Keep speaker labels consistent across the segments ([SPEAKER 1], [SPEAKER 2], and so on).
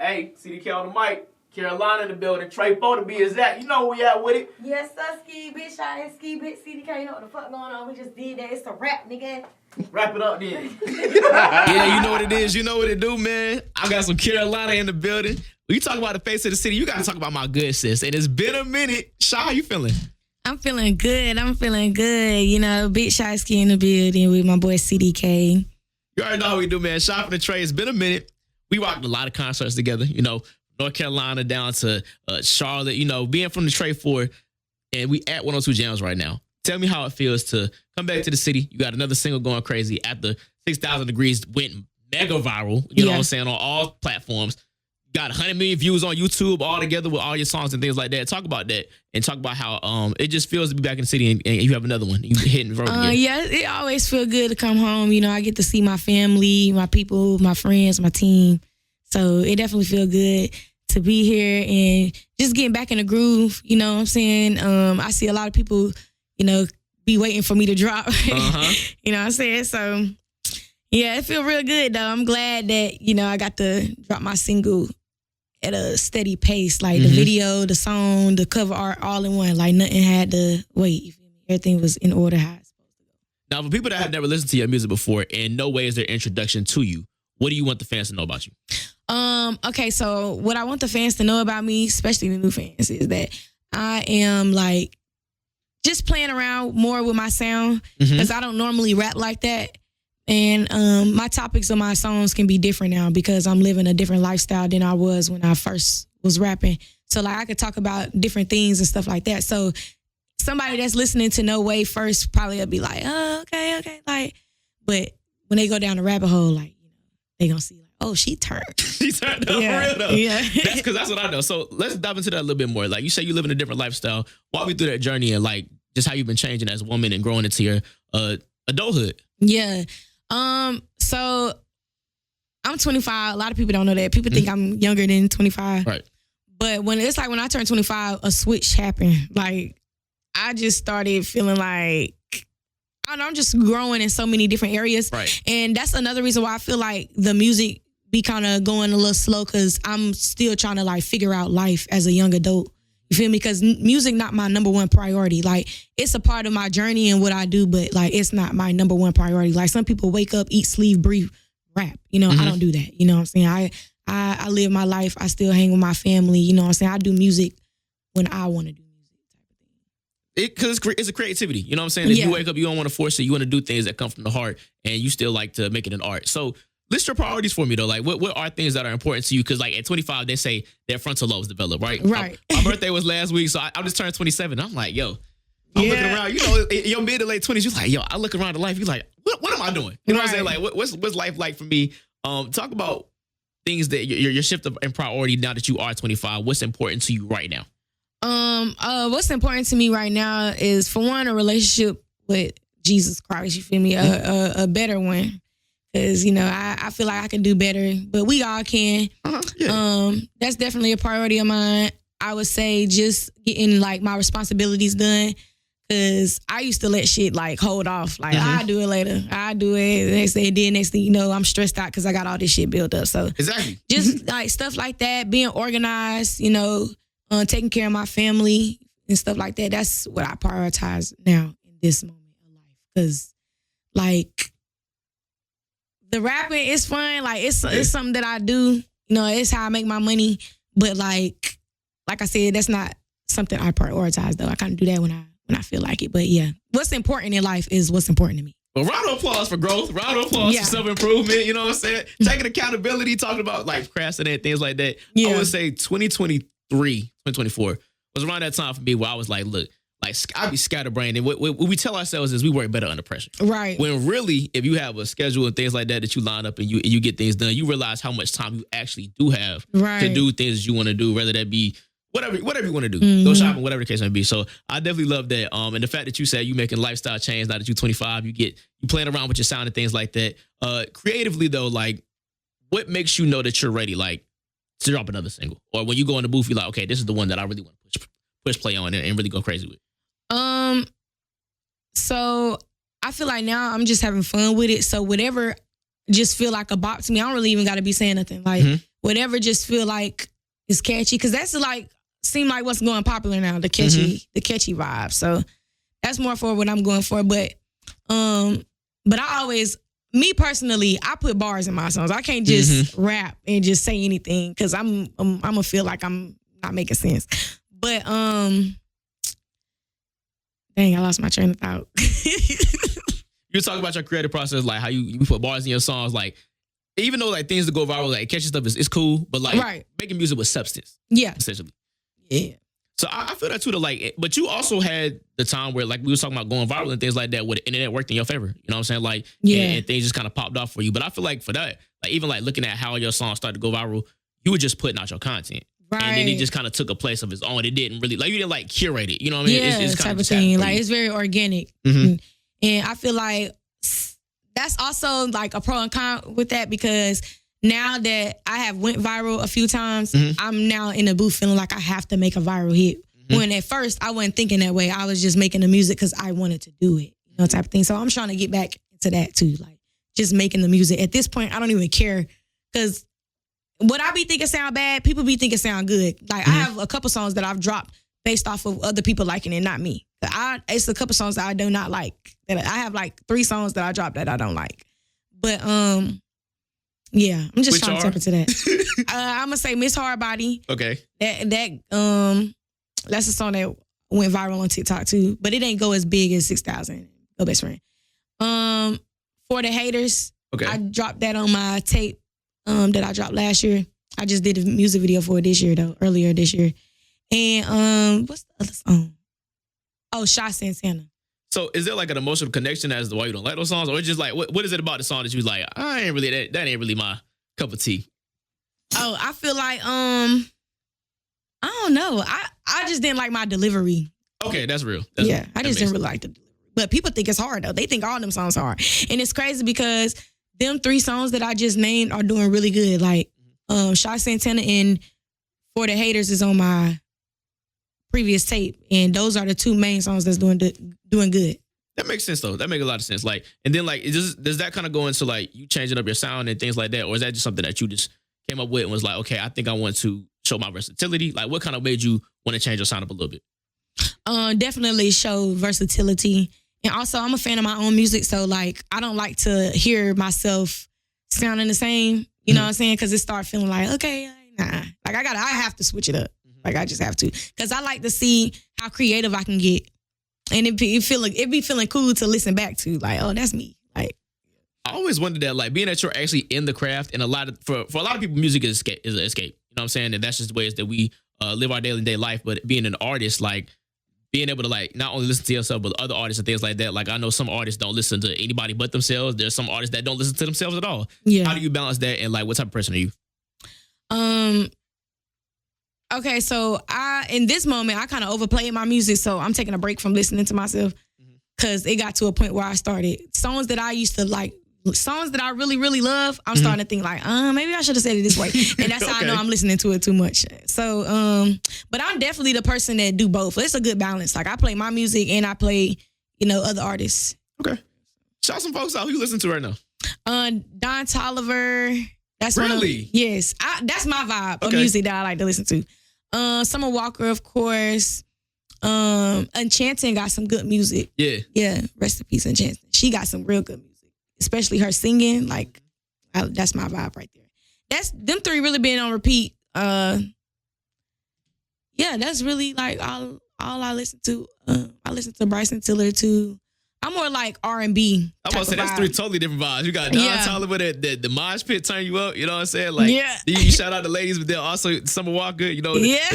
[SPEAKER 1] Hey, CDK on the mic. Carolina in the building. Tre to be exact. You know where we at with it.
[SPEAKER 2] Yes, sir, ski bitch. I ain't ski bitch. CDK, you know what the fuck going on? We just did that. It's a rap, nigga.
[SPEAKER 1] Wrap it up then.
[SPEAKER 3] Yeah, you know what it is. You know what it do, man. I got some Carolina in the building. When you talk about the face of the city, you got to talk about my good sis. And it's been a minute. Sha, how you feeling?
[SPEAKER 4] I'm feeling good. You know, Big Shy Ski in the building with my boy CDK.
[SPEAKER 3] You already know how we do, man. Sha from Da Tre. It's been a minute. We rocked a lot of concerts together, you know, North Carolina down to Charlotte, you know, being from Da Tre 4, and we at 102 Jams right now. Tell me how it feels to come back to the city. You got another single going crazy. After 6,000 Degrees went mega viral, you know what I'm saying, on all platforms. Got 100 million views on YouTube all together with all your songs and things like that. Talk about that and talk about how it just feels to be back in the city and you have another one. You hitting road again.
[SPEAKER 4] Yeah, it always feel good to come home. You know, I get to see my family, my people, my friends, my team. So it definitely feel good to be here and just getting back in the groove. You know what I'm saying? I see a lot of people, you know, be waiting for me to drop. You know what I'm saying? So yeah, it feel real good though. I'm glad that, you know, I got to drop my single at a steady pace, like the video, the song, the cover art, all in one. Like nothing had to wait. You feel me? Everything was in order how it's supposed to go.
[SPEAKER 3] Now, for people that have never listened to your music before and no way is their introduction to you, what do you want the fans to know about you?
[SPEAKER 4] Okay, so what I want the fans to know about me, especially the new fans, is that I am like just playing around more with my sound because I don't normally rap like that. And my topics of my songs can be different now because I'm living a different lifestyle than I was when I first was rapping. So like I could talk about different things and stuff like that. So somebody that's listening to No Way first probably will be like, oh, okay. Like, but when they go down the rabbit hole, like, you know, they gonna see like, oh, she turned.
[SPEAKER 3] She turned up for real though.
[SPEAKER 4] Yeah.
[SPEAKER 3] That's what I know. So let's dive into that a little bit more. Like you say you live in a different lifestyle. Walk me through that journey and like just how you've been changing as a woman and growing into your adulthood.
[SPEAKER 4] Yeah. So I'm 25. A lot of people don't know that. People think I'm younger than 25.
[SPEAKER 3] Right.
[SPEAKER 4] But when I turned 25, a switch happened. Like I just started feeling like, I don't know, I'm just growing in so many different areas.
[SPEAKER 3] Right.
[SPEAKER 4] And that's another reason why I feel like the music be kind of going a little slow because I'm still trying to like figure out life as a young adult. You feel me? Because music not my number one priority. Like it's a part of my journey and what I do, but like it's not my number one priority. Like some people wake up, eat, sleep, breathe, rap. You know, I don't do that. You know what I'm saying? I live my life. I still hang with my family. You know what I'm saying? I do music when I want to do music.
[SPEAKER 3] Because it's a creativity. You know what I'm saying? If you wake up, you don't want to force it. You want to do things that come from the heart and you still like to make it an art. So list your priorities for me though. Like what are things that are important to you? Because like at 25, they say their frontal lobes develop, right?
[SPEAKER 4] Right.
[SPEAKER 3] My birthday was last week, so I just turned 27. I'm like, yo, I'm looking around. You know, in your mid to late 20s, you're like, yo, I look around at life. You're like, what am I doing? You know what I'm saying? Like, what's life like for me? Talk about things that your shift in priority now that you are 25. What's important to you right now?
[SPEAKER 4] What's important to me right now is, for one, a relationship with Jesus Christ. You feel me? A better one. Because, you know, I feel like I can do better, but we all can. That's definitely a priority of mine. I would say just getting like my responsibilities done. Because I used to let shit like hold off. Like, I'll do it later. I'll do it. Next thing you know, I'm stressed out because I got all this shit built up. So
[SPEAKER 3] exactly.
[SPEAKER 4] Just like stuff like that, being organized, you know, taking care of my family and stuff like that. That's what I prioritize now in this moment of life. Because like the rapping is fun. Like it's something that I do. You know, it's how I make my money. But like I said, that's not something I prioritize though. I kind of do that when I feel like it. But yeah, what's important in life is what's important to me.
[SPEAKER 3] Well, round of applause for growth. Round of applause for self-improvement. You know what I'm saying? Taking accountability, talking about like procrastinating, things like that. I would say 2023, 2024 was around that time for me where I was like, look, like I be scatterbrained. And what we tell ourselves is we work better under pressure.
[SPEAKER 4] Right.
[SPEAKER 3] When really, if you have a schedule and things like that you line up and you get things done, you realize how much time you actually do have to do things that you want to do, whether that be whatever you want to do, go shopping, whatever the case may be. So I definitely love that. And the fact that you said you making lifestyle change now that you're 25, you playing around with your sound and things like that. Creatively though, like what makes you know that you're ready, like to drop another single, or when you go in the booth, you're like, okay, this is the one that I really want to push play on and really go crazy with.
[SPEAKER 4] So I feel like now I'm just having fun with it. So whatever just feel like a bop to me, I don't really even got to be saying nothing. Like whatever just feel like is catchy. Cause that's like seem like what's going popular now, the catchy vibe. So that's more for what I'm going for. But I always, me personally, I put bars in my songs. I can't just rap and just say anything because I'm gonna feel like I'm not making sense. But dang, I lost my train of thought.
[SPEAKER 3] You talk about your creative process, like how you put bars in your songs, like even though like things that go viral, like catchy stuff is cool, but like making music with substance, essentially.
[SPEAKER 4] Yeah.
[SPEAKER 3] So I feel that too. But you also had the time where like we was talking about going viral and things like that, where the internet worked in your favor. You know what I'm saying? Like, and things just kind of popped off for you. But I feel like for that, like even like looking at how your song started to go viral, you were just putting out your content. Right. And then it just kind of took a place of its own. It didn't really, like, you didn't like curate it. You know what I mean?
[SPEAKER 4] Yeah,
[SPEAKER 3] it's
[SPEAKER 4] type of thing. Like, it's very organic. And I feel like that's also like a pro and con with that, because now that I have went viral a few times, I'm now in the booth feeling like I have to make a viral hit. When at first I wasn't thinking that way. I was just making the music because I wanted to do it, you know, type of thing. So I'm trying to get back into that too. Like just making the music. At this point, I don't even care, because what I be thinking sound bad, people be thinking sound good. Like I have a couple songs that I've dropped based off of other people liking it, not me. It's a couple songs that I do not like. That I have like 3 songs that I dropped that I don't like. But yeah, I'm just trying to tap into that. I'm gonna say Miss Hard Body.
[SPEAKER 3] Okay.
[SPEAKER 4] That's a song that went viral on TikTok too, but it ain't go as big as 6,000. Go Best Friend. For the Haters. Okay. I dropped that on my tape that I dropped last year. I just did a music video for it this year though, earlier this year. And what's the other song? Oh, Shy Santana.
[SPEAKER 3] So is there like an emotional connection as to why you don't like those songs? Or it's just like, what is it about the song that you was like, I ain't really, that ain't really my cup of tea?
[SPEAKER 4] Oh, I feel like, I don't know. I just didn't like my delivery.
[SPEAKER 3] Okay, that's real.
[SPEAKER 4] I just didn't really like the delivery. But people think it's hard though. They think all them songs are hard. And it's crazy because them 3 songs that I just named are doing really good. Like Shy Santana and For the Haters is on my previous tape, and those are the 2 main songs that's doing good.
[SPEAKER 3] That makes sense though. That makes a lot of sense. Like, and then like, does that kind of go into like you changing up your sound and things like that, or is that just something that you just came up with and was like, okay, I think I want to show my versatility? Like, what kind of made you want to change your sound up a little bit?
[SPEAKER 4] Definitely show versatility, and also I'm a fan of my own music, so like I don't like to hear myself sounding the same. You know what I'm saying? Because it starts feeling like, okay, nah, like I have to switch it up. Like I just have to, because I like to see how creative I can get, and it be feeling cool to listen back to. Like, oh, that's me. Like,
[SPEAKER 3] I always wondered that, like being that you're actually in the craft, and for a lot of people, music is an escape. You know what I'm saying? And that's just ways that we live our daily day life. But being an artist, like being able to like not only listen to yourself but other artists and things like that. Like I know some artists don't listen to anybody but themselves. There's some artists that don't listen to themselves at all. Yeah. How do you balance that? And like, what type of person are you?
[SPEAKER 4] Okay, so in this moment, I kind of overplayed my music, so I'm taking a break from listening to myself, because it got to a point where I started songs that I used to like, songs that I really, really love. I'm starting to think like, maybe I should have said it this way, and that's how I know I'm listening to it too much. So, but I'm definitely the person that do both. It's a good balance. Like I play my music and I play, other artists.
[SPEAKER 3] Okay, shout some folks out. Who you listen to right now?
[SPEAKER 4] Don Toliver. That's
[SPEAKER 3] really
[SPEAKER 4] yes. That's my vibe of music that I like to listen to. Summer Walker, of course. Enchanting got some good music. Yeah. Rest in peace, Enchanting. She got some real good music, especially her singing. Like, that's my vibe right there. That's them 3 really being on repeat. Yeah, that's really like all I listen to. I listen to Bryson Tiller too. I'm more like R&B.
[SPEAKER 3] I'm about to say that's 3 totally different vibes. You got Don Toliver that the mosh pit turn you up. You know what I'm saying? Like, you shout out the ladies, but then also Summer Walker. The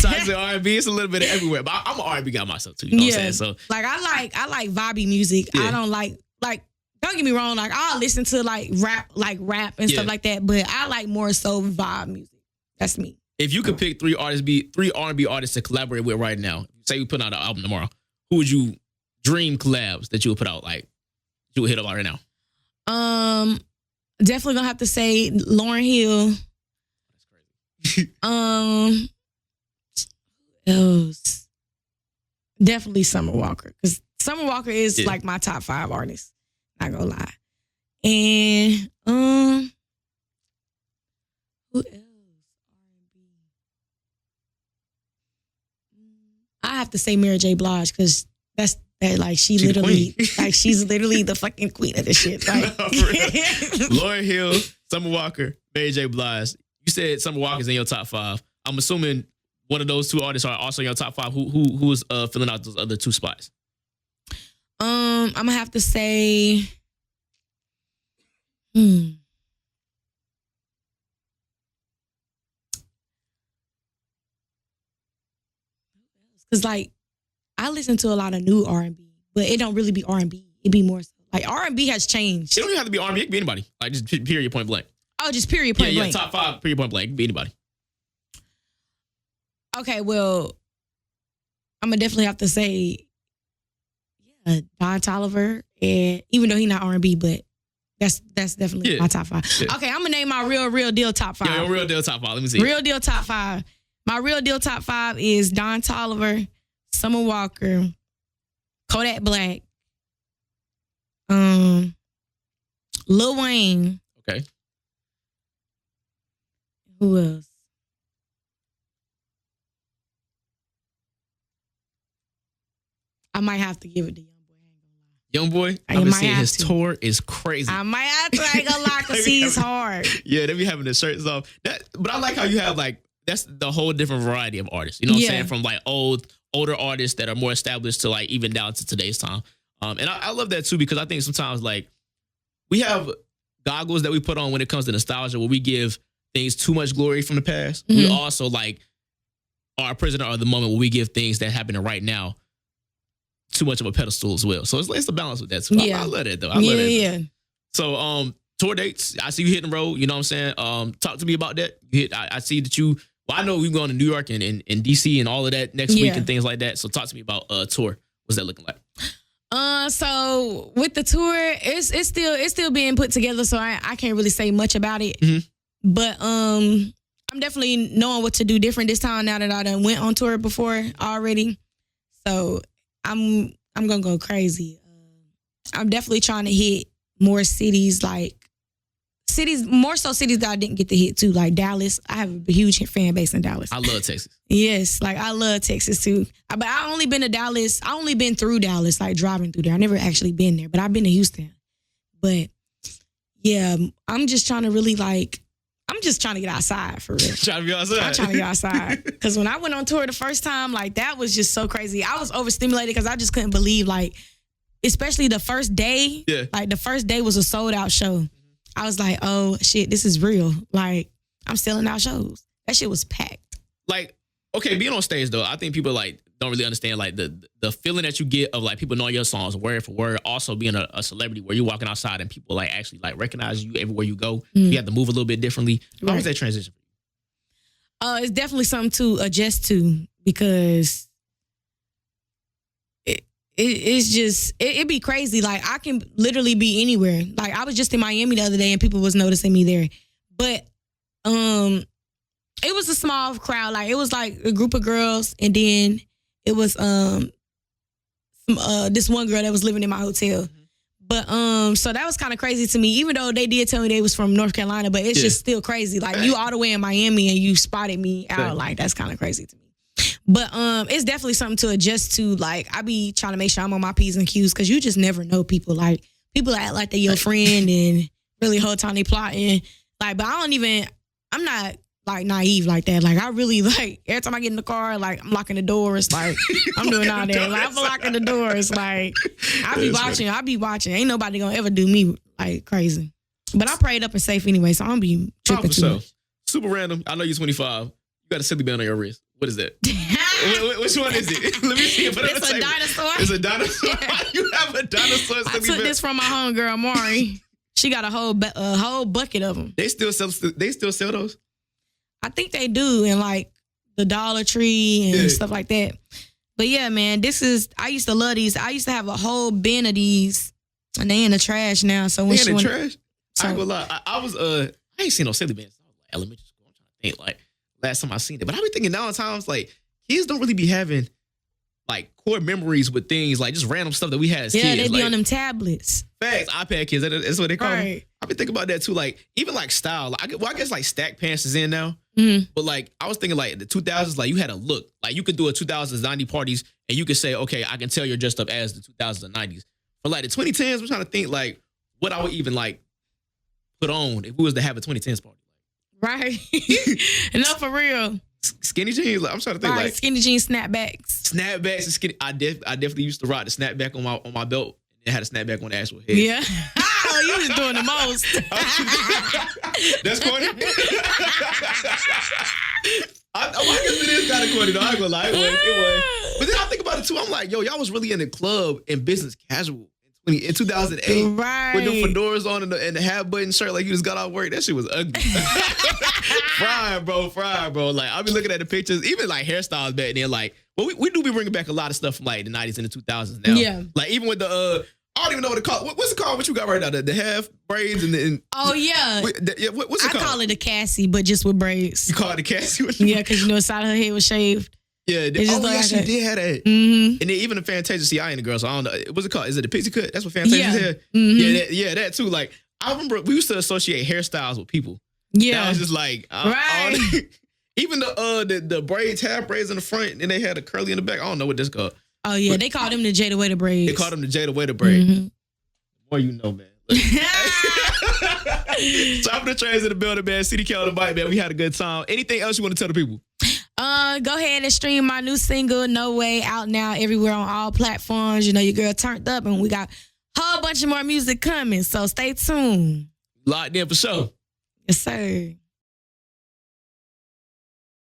[SPEAKER 3] types of R&B. It's a little bit of everywhere. But I'm an R&B guy myself too. You know what I'm saying? So
[SPEAKER 4] like I like vibey music. I don't like don't get me wrong. Like I'll listen to like rap and stuff like that. But I like more so vibe music. That's me.
[SPEAKER 3] If you could pick 3 R&B artists to collaborate with right now, say we put out an album tomorrow, who would you dream collabs that you would put out, like you would hit up right now?
[SPEAKER 4] Definitely gonna have to say Lauryn Hill. That's crazy. Else? Definitely Summer Walker, because Summer Walker is like my top 5 artists. Not gonna lie. And who else? have to say Mary J. Blige because that's that. Like she's literally the fucking queen of this shit. Like,
[SPEAKER 3] No, for real. Lauryn Hill, Summer Walker, Mary J. Blige. You said Summer Walker's in your top 5. I'm assuming one of those 2 artists are also in your top 5. Who is filling out those other 2 spots?
[SPEAKER 4] I'm gonna have to say, because like I listen to a lot of new R&B, but it don't really be R&B. It be more so like R&B has changed.
[SPEAKER 3] It don't even have to be R&B. It can be anybody. Like just period point blank.
[SPEAKER 4] Oh, just period point blank.
[SPEAKER 3] Yeah, top 5 period point blank. It can be anybody.
[SPEAKER 4] Okay, well, I'm gonna definitely have to say, Don Toliver, and even though he's not R&B, but that's definitely my top 5. Yeah. Okay, I'm gonna name my real deal top 5.
[SPEAKER 3] Yeah, real deal top 5. Let me see.
[SPEAKER 4] Real deal top 5. My real deal top 5 is Don Toliver, Summer Walker, Kodak Black, Lil Wayne.
[SPEAKER 3] Okay.
[SPEAKER 4] Who else? I might have to give it to
[SPEAKER 3] Youngboy, I've been seeing his tour is crazy.
[SPEAKER 4] I might have to, I ain't gonna lie, because he's hard.
[SPEAKER 3] Yeah, they be having the shirts off. But I like how you have like, that's the whole different variety of artists. You know what I'm saying? From like older artists that are more established to like even down to today's time. And I love that too, because I think sometimes like we have goggles that we put on when it comes to nostalgia where we give things too much glory from the past. Mm-hmm. We also like are a prisoner of the moment where we give things that happen right now too much of a pedestal as well. So it's a balance with that too. I love that though. I love that. Yeah. So tour dates, I see you hitting the road, you know what I'm saying? Talk to me about that. I see that I know we're going to New York and DC and all of that next week and things like that. So talk to me about tour. What's that looking like?
[SPEAKER 4] So with the tour, it's still being put together, so I can't really say much about it. Mm-hmm. But I'm definitely knowing what to do different this time now that I done went on tour before already. So I'm gonna go crazy. I'm definitely trying to hit more cities more so cities that I didn't get to hit too, like Dallas. I have a huge fan base in Dallas.
[SPEAKER 3] I love Texas.
[SPEAKER 4] Yes, like I love Texas too. But I only been to Dallas. I only been through Dallas, like driving through there. I never actually been there, but I've been to Houston. But yeah, I'm just trying to really I'm just trying to get outside for real.
[SPEAKER 3] Trying to be outside.
[SPEAKER 4] I'm trying to get outside. Because when I went on tour the first time, like that was just so crazy. I was overstimulated because I just couldn't believe, like, especially the first day. Yeah. Like the first day was a sold out show. I was like, oh shit, this is real. Like, I'm selling out shows. That shit was packed.
[SPEAKER 3] Like, okay, being on stage though, I think people like don't really understand like the feeling that you get of like people knowing your songs word for word. Also being a celebrity where you're walking outside and people like actually like recognize you everywhere you go. You have to move a little bit differently. How was that transition for you?
[SPEAKER 4] It's definitely something to adjust to because it's just it be crazy. Like I can literally be anywhere. Like I was just in Miami the other day and people was noticing me there. But it was a small crowd. Like it was like a group of girls and then it was this one girl that was living in my hotel. But so that was kind of crazy to me, even though they did tell me they was from North Carolina, but it's just still crazy. Like you all the way in Miami and you spotted me out, like that's kind of crazy to me. But it's definitely something to adjust to. Like I be trying to make sure I'm on my P's and Q's because you just never know people. Like people act like they're your friend and really whole time they plotting. Like, but I'm not like naive like that. Like I really like every time I get in the car, like I'm locking the doors. Like I'm doing all that. Like I'm locking the doors. Like I be watching. Ain't nobody gonna ever do me like crazy. But I prayed up and safe anyway, so I don't be tripping too much.
[SPEAKER 3] Super random. I know you're 25. You got a silly band on your wrist. What is that? Which one is it? Let me see it.
[SPEAKER 4] It's a dinosaur.
[SPEAKER 3] It's a dinosaur. You have a dinosaur.
[SPEAKER 4] I took this from my homegirl Mari. She got a whole bucket of them.
[SPEAKER 3] They still sell those?
[SPEAKER 4] I think they do in like the Dollar Tree and stuff like that. But yeah, man, I used to love these. I used to have a whole bin of these and they in the trash now. So when
[SPEAKER 3] in the trash? I ain't gonna lie. I ain't seen no silly bands. I was like elementary school. I'm trying to think like last time I seen it. But I be thinking now at times like kids don't really be having like core memories with things like just random stuff that we had as kids.
[SPEAKER 4] Yeah, they be
[SPEAKER 3] like,
[SPEAKER 4] on them tablets.
[SPEAKER 3] Facts, iPad kids. That's what they call them. I've been thinking about that too. Like even like style. Like, I guess like stack pants is in now. But like I was thinking like the 2000s, like you had a look. Like you could do a 2000s 90 parties and you could say, okay, I can tell you're dressed up as the 2000s and 90s. But like the 2010s, I'm trying to think like what I would even like put on if we was to have a 2010s party.
[SPEAKER 4] Right. No, for real.
[SPEAKER 3] Skinny jeans. Like, I'm trying to think like
[SPEAKER 4] skinny jeans, snapbacks.
[SPEAKER 3] Snapbacks and skinny. I definitely used to rock the snapback on my belt. And had a snapback on the actual head.
[SPEAKER 4] Yeah. Oh, you was doing the most.
[SPEAKER 3] That's corny. I guess it is kind of corny though. I ain't gonna lie. It was. But then I think about it too. I'm like, yo, y'all was really in the club in business casual in 2008.
[SPEAKER 4] Right.
[SPEAKER 3] With the fedoras on and the half button shirt like you just got out of work. That shit was ugly. Fried, bro. Like, I'll be looking at the pictures, even like hairstyles back then. Like, well, we do be bringing back a lot of stuff from like the 90s and the 2000s now. Yeah. Like, even with the, I don't even know what it called. What's it called? What you got right now? The half braids and
[SPEAKER 4] oh, yeah.
[SPEAKER 3] What's it called?
[SPEAKER 4] I call it a Cassie, but just with braids.
[SPEAKER 3] You call it a Cassie?
[SPEAKER 4] Yeah, because you know, the side of her head was shaved.
[SPEAKER 3] Yeah. She did have that. And then even the Fantasia, see, I ain't a girl, so I don't know. What's it called? Is it the pixie cut? That's what Fantasia had? Yeah, that too. Like, I remember we used to associate hairstyles with people. Yeah. That was just like, right. Even the braids, half braids in the front, and they had a curly in the back. I don't know what this called.
[SPEAKER 4] Oh, yeah. But they called them the Jada Waiter braids.
[SPEAKER 3] They called them the Jada Waiter braids. The more you know, man. From Da Tre in the building, man. City Cal the bike, man. We had a good time. Anything else you want to tell the people?
[SPEAKER 4] Go ahead and stream my new single, No Way, out now everywhere on all platforms. You know, your girl turned up, and we got a whole bunch of more music coming, so stay tuned.
[SPEAKER 3] Locked in for sure.
[SPEAKER 4] Yes, sir.